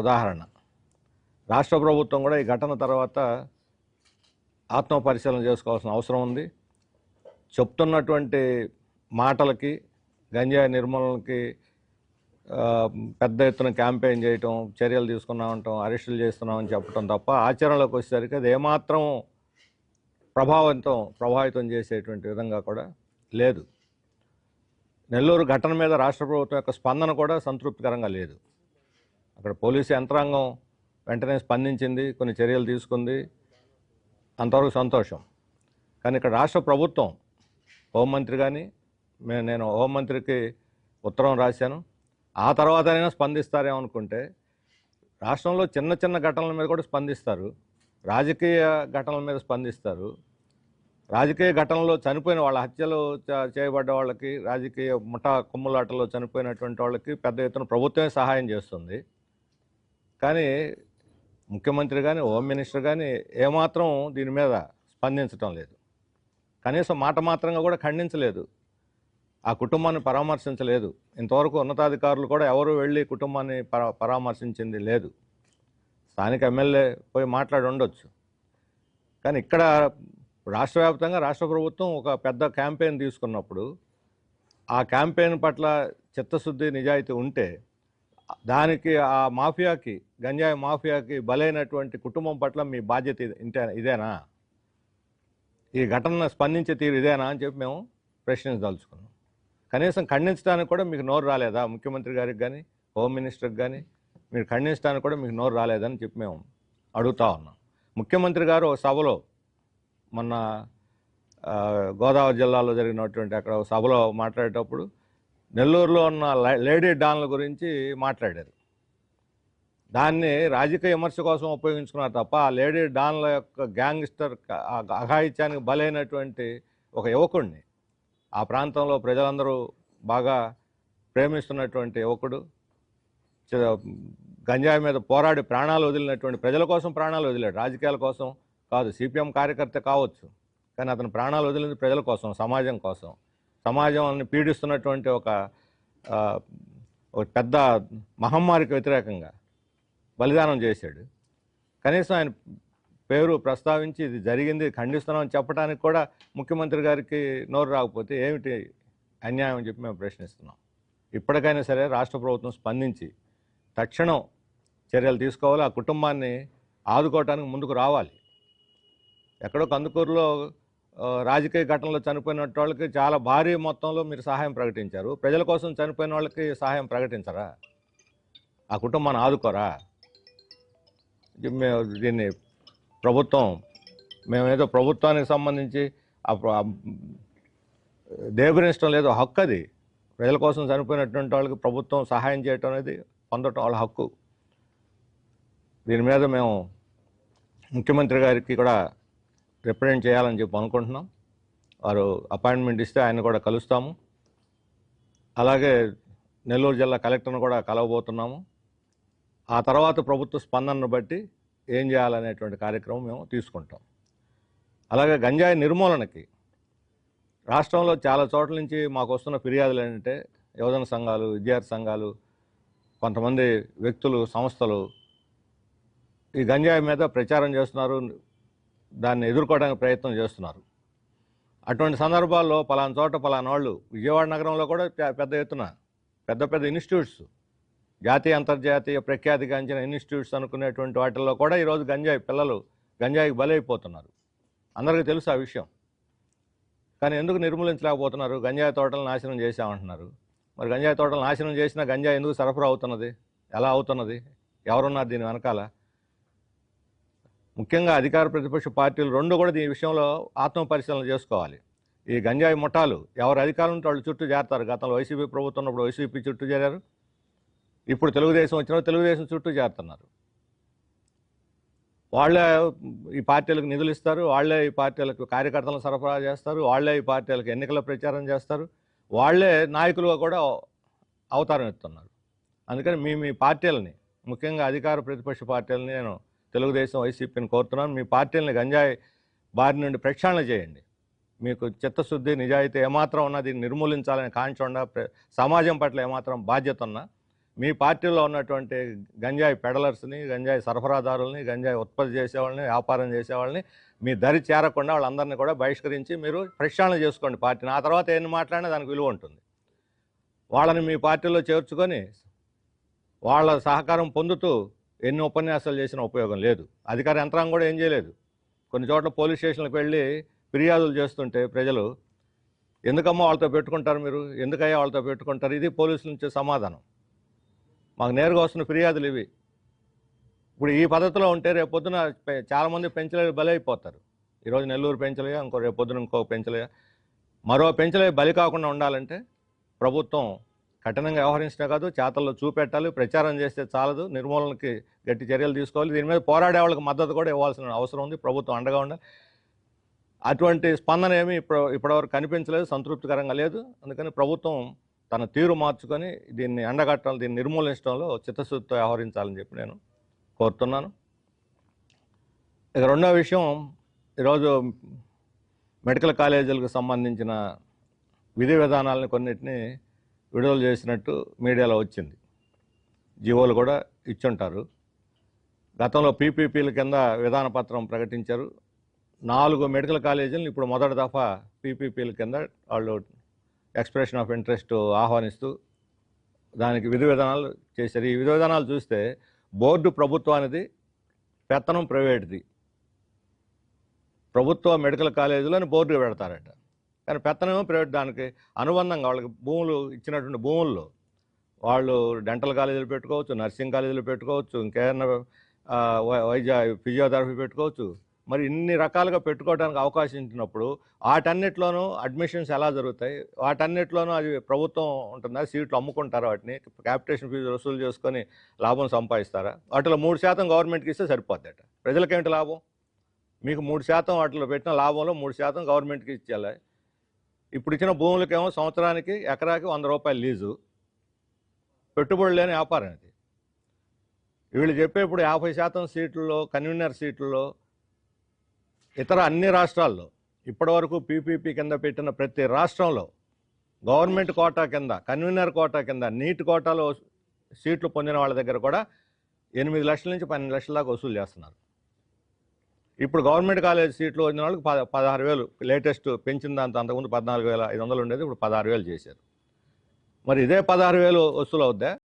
ఉదాహరణ. రాష్ట్ర ప్రభుత్వం కూడా ఈ ఘటన తర్వాత ఆత్మపరిశీలన చేసుకోవాల్సిన అవసరం ఉంది. చెప్తున్నటువంటి మాటలకి, గంజాయి నిర్మూలనకి పెద్ద ఎత్తున క్యాంపెయిన్ చేయటం, చర్యలు తీసుకున్నామంటాం, అరెస్టులు చేస్తున్నామని చెప్పడం తప్ప ఆచరణలోకి వచ్చేసరికి అది ఏమాత్రం ప్రభావితం చేసేటువంటి విధంగా కూడా లేదు. నెల్లూరు ఘటన మీద రాష్ట్ర ప్రభుత్వం యొక్క స్పందన కూడా సంతృప్తికరంగా లేదు. అక్కడ పోలీసు యంత్రాంగం వెంటనే స్పందించింది, కొన్ని చర్యలు తీసుకుంది, అంతవరకు సంతోషం. కానీ ఇక్కడ రాష్ట్ర ప్రభుత్వం, హోంమంత్రి కానీ, నేను హోంమంత్రికి ఉత్తరం రాశాను, ఆ తర్వాతైనా స్పందిస్తారేమో అనుకుంటే రాష్ట్రంలో చిన్న చిన్న ఘటనల మీద కూడా స్పందిస్తారు, రాజకీయ ఘటనల మీద స్పందిస్తారు. రాజకీయ ఘటనలో చనిపోయిన వాళ్ళ, హత్యలు చేయబడ్డ వాళ్ళకి, రాజకీయ ముఠా కుమ్ములాటలో చనిపోయినటువంటి వాళ్ళకి పెద్ద ఎత్తున ప్రభుత్వమే సహాయం చేస్తుంది. కానీ ముఖ్యమంత్రి కానీ, హోమ్ మినిస్టర్ కానీ ఏమాత్రం దీని మీద స్పందించడం లేదు. కనీసం మాట మాత్రంగా కూడా ఖండించలేదు, ఆ కుటుంబాన్ని పరామర్శించలేదు. ఇంతవరకు ఉన్నతాధికారులు కూడా ఎవరు వెళ్ళి కుటుంబాన్ని పరామర్శించింది లేదు. స్థానిక ఎమ్మెల్యే పోయి మాట్లాడి ఉండొచ్చు. కానీ ఇక్కడ రాష్ట్ర వ్యాప్తంగా రాష్ట్ర ప్రభుత్వం ఒక పెద్ద క్యాంపెయిన్ తీసుకున్నప్పుడు ఆ క్యాంపెయిన్ పట్ల చిత్తశుద్ధి, నిజాయితీ ఉంటే దానికి ఆ మాఫియాకి, గంజాయి మాఫియాకి బలైనటువంటి కుటుంబం పట్ల మీ బాధ్యత ఇదేనా? ఈ ఘటనను స్పందించే తీరు ఇదేనా అని చెప్పి మేము ప్రశ్నించదలుచుకున్నాం. కనీసం ఖండించడానికి కూడా మీకు నోరు రాలేదా? ముఖ్యమంత్రి గారికి కానీ, హోమ్ మినిస్టర్కి కానీ మీరు ఖండించడానికి కూడా మీకు నోరు రాలేదని చెప్పి మేము అడుగుతా ఉన్నాం. ముఖ్యమంత్రి గారు ఒక సభలో, మొన్న గోదావరి జిల్లాలో జరిగినటువంటి అక్కడ ఒక సభలో మాట్లాడేటప్పుడు నెల్లూరులో ఉన్న లేడీ డాన్ల గురించి మాట్లాడారు. దాన్ని రాజకీయ విమర్శ కోసం ఉపయోగించుకున్నారు తప్ప ఆ లేడీ డాన్ల యొక్క గ్యాంగ్స్టర్ అఘాయిత్యానికి బలైనటువంటి ఒక యువకుడిని, ఆ ప్రాంతంలో ప్రజలందరూ బాగా ప్రేమిస్తున్నటువంటి యువకుడు, గంజాయి మీద పోరాడి ప్రాణాలు వదిలినటువంటి, ప్రజల కోసం ప్రాణాలు వదిలాడు, రాజకీయాల కోసం కాదు. సిపిఎం కార్యకర్త కావచ్చు, కానీ అతను ప్రాణాలు వదిలింది ప్రజల కోసం, సమాజం కోసం. సమాజాన్ని పీడిస్తున్నటువంటి ఒక పెద్ద మహమ్మారికి వ్యతిరేకంగా బలిదానం చేశాడు. కనీసం ఆయన పేరు ప్రస్తావించి ఇది జరిగింది, ఖండిస్తున్నామని చెప్పడానికి కూడా ముఖ్యమంత్రి గారికి నోరు రాకపోతే ఏమిటి అన్యాయం అని చెప్పి మేము ప్రశ్నిస్తున్నాం. ఇప్పటికైనా సరే రాష్ట్ర ప్రభుత్వం స్పందించి తక్షణం చర్యలు తీసుకోవాలి, ఆ కుటుంబాన్ని ఆదుకోవటానికి ముందుకు రావాలి. ఎక్కడో కందుకూరులో రాజకీయ ఘటనలో చనిపోయిన వాళ్ళకి చాలా భారీ మొత్తంలో మీరు సహాయం ప్రకటించారు, ప్రజల కోసం చనిపోయిన వాళ్ళకి సహాయం ప్రకటించరా? ఆ కుటుంబాన్ని ఆదుకోరా? దీన్ని ప్రభుత్వం, మేమేదో ప్రభుత్వానికి సంబంధించి దేవరించడం లేదు, హక్కు అది. ప్రజల కోసం చనిపోయినటువంటి వాళ్ళకి ప్రభుత్వం సహాయం చేయటం అనేది పొందటం వాళ్ళ హక్కు. దీని మీద మేము ముఖ్యమంత్రి గారికి కూడా రిప్రజెంట్ చేయాలని చెప్పి అనుకుంటున్నాం. వారు అపాయింట్మెంట్ ఇస్తే ఆయన కూడా కలుస్తాము. అలాగే నెల్లూరు జిల్లా కలెక్టర్ను కూడా కలవబోతున్నాము. ఆ తర్వాత ప్రభుత్వ స్పందనను బట్టి ఏం చేయాలనేటువంటి కార్యక్రమం మేము తీసుకుంటాం. అలాగే గంజాయి నిర్మూలనకి రాష్ట్రంలో చాలా చోట్ల నుంచి మాకు వస్తున్న ఫిర్యాదులు ఏంటంటే, యువజన సంఘాలు, విద్యార్థి సంఘాలు, కొంతమంది వ్యక్తులు, సంస్థలు ఈ గంజాయి మీద ప్రచారం చేస్తున్నారు, దాన్ని ఎదుర్కోవడానికి ప్రయత్నం చేస్తున్నారు. అటువంటి సందర్భాల్లో పలానా చోట పలానా వాళ్ళు, విజయవాడ నగరంలో కూడా పెద్ద ఎత్తున పెద్ద పెద్ద ఇన్స్టిట్యూట్స్, జాతీయ అంతర్జాతీయ ప్రఖ్యాతిగాంచిన ఇన్స్టిట్యూట్స్ అనుకునేటువంటి వాటిల్లో కూడా ఈరోజు పిల్లలు గంజాయికి బలైపోతున్నారు. అందరికీ తెలుసు ఆ విషయం. కానీ ఎందుకు నిర్మూలించలేకపోతున్నారు? గంజాయి తోటలు నాశనం చేశామంటున్నారు. మరి గంజాయి తోటలు నాశనం చేసినా గంజాయి ఎందుకు సరఫరా అవుతున్నది? ఎలా అవుతున్నది? ఎవరున్నారు దీని వెనకాల? ముఖ్యంగా అధికార ప్రతిపక్ష పార్టీలు రెండు కూడా దీని విషయంలో ఆత్మపరిశీలన చేసుకోవాలి. ఈ గంజాయి ముఠాలు ఎవరు అధికారం ఉంటే వాళ్ళు చుట్టూ చేరతారు. గతంలో వైసీపీ ప్రభుత్వం ఉన్నప్పుడు వైసీపీ చుట్టూ చేరారు, ఇప్పుడు తెలుగుదేశం వచ్చినా తెలుగుదేశం చుట్టూ చేరుతున్నారు. వాళ్ళే ఈ పార్టీలకు నిధులు ఇస్తారు, వాళ్ళే ఈ పార్టీలకు కార్యకర్తలను సరఫరా చేస్తారు, వాళ్ళే ఈ పార్టీలకు ఎన్నికల ప్రచారం చేస్తారు, వాళ్ళే నాయకులుగా కూడా అవతారం ఎత్తున్నారు. అందుకని మీ పార్టీలని, ముఖ్యంగా అధికార ప్రతిపక్ష పార్టీలని నేను తెలుగుదేశం, వైసీపీని కోరుతున్నాను, మీ పార్టీలని గంజాయి బారి నుండి ప్రక్షాళన చేయండి. మీకు చిత్తశుద్ధి, నిజాయితీ ఏమాత్రం ఉన్నా దీన్ని నిర్మూలించాలని కాంక్ష ఉన్నా, సమాజం పట్ల ఏమాత్రం బాధ్యత ఉన్నా మీ పార్టీలో ఉన్నటువంటి గంజాయి పెడలర్స్ని, గంజాయి సరఫరాదారుల్ని, గంజాయి ఉత్పత్తి చేసేవాళ్ళని, వ్యాపారం చేసేవాళ్ళని మీ దరి చేరకుండా వాళ్ళందరినీ కూడా బహిష్కరించి మీరు ప్రక్షాళన చేసుకోండి పార్టీని. ఆ తర్వాత ఎన్ని మాట్లాడినా దానికి విలువ ఉంటుంది. వాళ్ళని మీ పార్టీలో చేర్చుకొని వాళ్ళ సహకారం పొందుతూ ఎన్ని ఉపన్యాసాలు చేసినా ఉపయోగం లేదు. అధికార యంత్రాంగం కూడా ఏం చేయలేదు. కొన్ని చోట్ల పోలీస్ స్టేషన్లకు వెళ్ళి ఫిర్యాదులు చేస్తుంటే ప్రజలు, ఎందుకమ్మా వాళ్ళతో పెట్టుకుంటారు మీరు, ఎందుకయ్యా వాళ్ళతో పెట్టుకుంటారు, ఇది పోలీసుల నుంచి సమాధానం. మాకు నేరుగా వస్తున్న ఫిర్యాదులు ఇవి. ఇప్పుడు ఈ పద్ధతిలో ఉంటే రేపొద్దున చాలామంది పెంచలే బలైపోతారు. ఈరోజు నెల్లూరు పెంచలేయా, రేపొద్దున ఇంకో పెంచలేయా, మరో పెంచలే బలి కాకుండా ఉండాలంటే ప్రభుత్వం కఠినంగా వ్యవహరించడే కాదు, చేతల్లో చూపెట్టాలి. ప్రచారం చేస్తే చాలదు, నిర్మూలనకి గట్టి చర్యలు తీసుకోవాలి. దీని మీద పోరాడే వాళ్ళకి మద్దతు కూడా ఇవ్వాల్సిన అవసరం ఉంది. ప్రభుత్వం అండగా ఉండాలి. అటువంటి స్పందన ఏమీ ఇప్పటివరకు కనిపించలేదు, సంతృప్తికరంగా లేదు. అందుకని ప్రభుత్వం తన తీరు మార్చుకొని దీన్ని ఎండగట్టాలి, దీన్ని నిర్మూలించడంలో చిత్తశుద్ధితో వ్యవహరించాలని చెప్పి నేను కోరుతున్నాను. ఇక రెండో విషయం, ఈరోజు మెడికల్ కాలేజీలకు సంబంధించిన విధి విధానాలను కొన్నిటిని విడుదల చేసినట్టు మీడియాలో వచ్చింది. జీవోలు కూడా ఇచ్చుంటారు. గతంలో పీపీపీల కింద విధాన పత్రం ప్రకటించారు. 4 మెడికల్ కాలేజీలను ఇప్పుడు మొదటి దఫా పీపీపీల కింద వాళ్ళు ఎక్స్ప్రెషన్ ఆఫ్ ఇంట్రెస్ట్ ఆహ్వానిస్తూ దానికి విధి విధానాలు చేశారు. ఈ విధి విధానాలు చూస్తే బోర్డు ప్రభుత్వానిది, పెత్తనం ప్రైవేట్ది. ప్రభుత్వ మెడికల్ కాలేజీలను బోర్డు పెడతారట, కానీ పెత్తనమేమో ప్రైవేట్. దానికి అనుబంధంగా వాళ్ళకి భూములు ఇచ్చినటువంటి భూముల్లో వాళ్ళు డెంటల్ కాలేజీలు పెట్టుకోవచ్చు, నర్సింగ్ కాలేజీలు పెట్టుకోవచ్చు, ఇంకేదైనా వైద్య ఫిజియోథెరపీ పెట్టుకోవచ్చు. మరి ఇన్ని రకాలుగా పెట్టుకోవడానికి అవకాశం ఇచ్చినప్పుడు వాటన్నిటిలోనూ అడ్మిషన్స్ ఎలా జరుగుతాయి, వాటన్నిటిలోనూ అది ప్రభుత్వం ఉంటుందా, సీట్లు అమ్ముకుంటారా, వాటిని క్యాపిటేషన్ ఫీజు వసూలు చేసుకొని లాభం సంపాదిస్తారా? వాటిలో 3% గవర్నమెంట్కి ఇస్తే సరిపోద్దట. ప్రజలకేంటి లాభం? మీకు 3% వాటిలో పెట్టిన లాభంలో 3% గవర్నమెంట్కి ఇచ్చేయాలి. ఇప్పుడు ఇచ్చిన భూములకేమో సంవత్సరానికి ఎకరాకి 100 రూపాయలు లీజు. పెట్టుబడి లేని వ్యాపారం ఇది. వీళ్ళు చెప్పే ఇప్పుడు 50% సీట్లలో, కన్వీనర్ సీట్లలో ఇతర అన్ని రాష్ట్రాల్లో ఇప్పటివరకు పీపీపీ కింద పెట్టిన ప్రతి రాష్ట్రంలో గవర్నమెంట్ కోటా కింద, కన్వీనర్ కోటా కింద, నీట్ కోటాలో సీట్లు పొందిన వాళ్ళ దగ్గర కూడా 8 లక్షల నుంచి 12 లక్షల దాకా వసూలు చేస్తున్నారు. ఇప్పుడు గవర్నమెంట్ కాలేజ్ సీట్లు వచ్చిన వాళ్ళకి 16,000 లేటెస్ట్ పెంచిన దాంతో. అంతకుముందు 14,500 ఉండేది, ఇప్పుడు 16,000 చేశారు. మరి ఇదే 16,000 వసూలు అవుద్దా?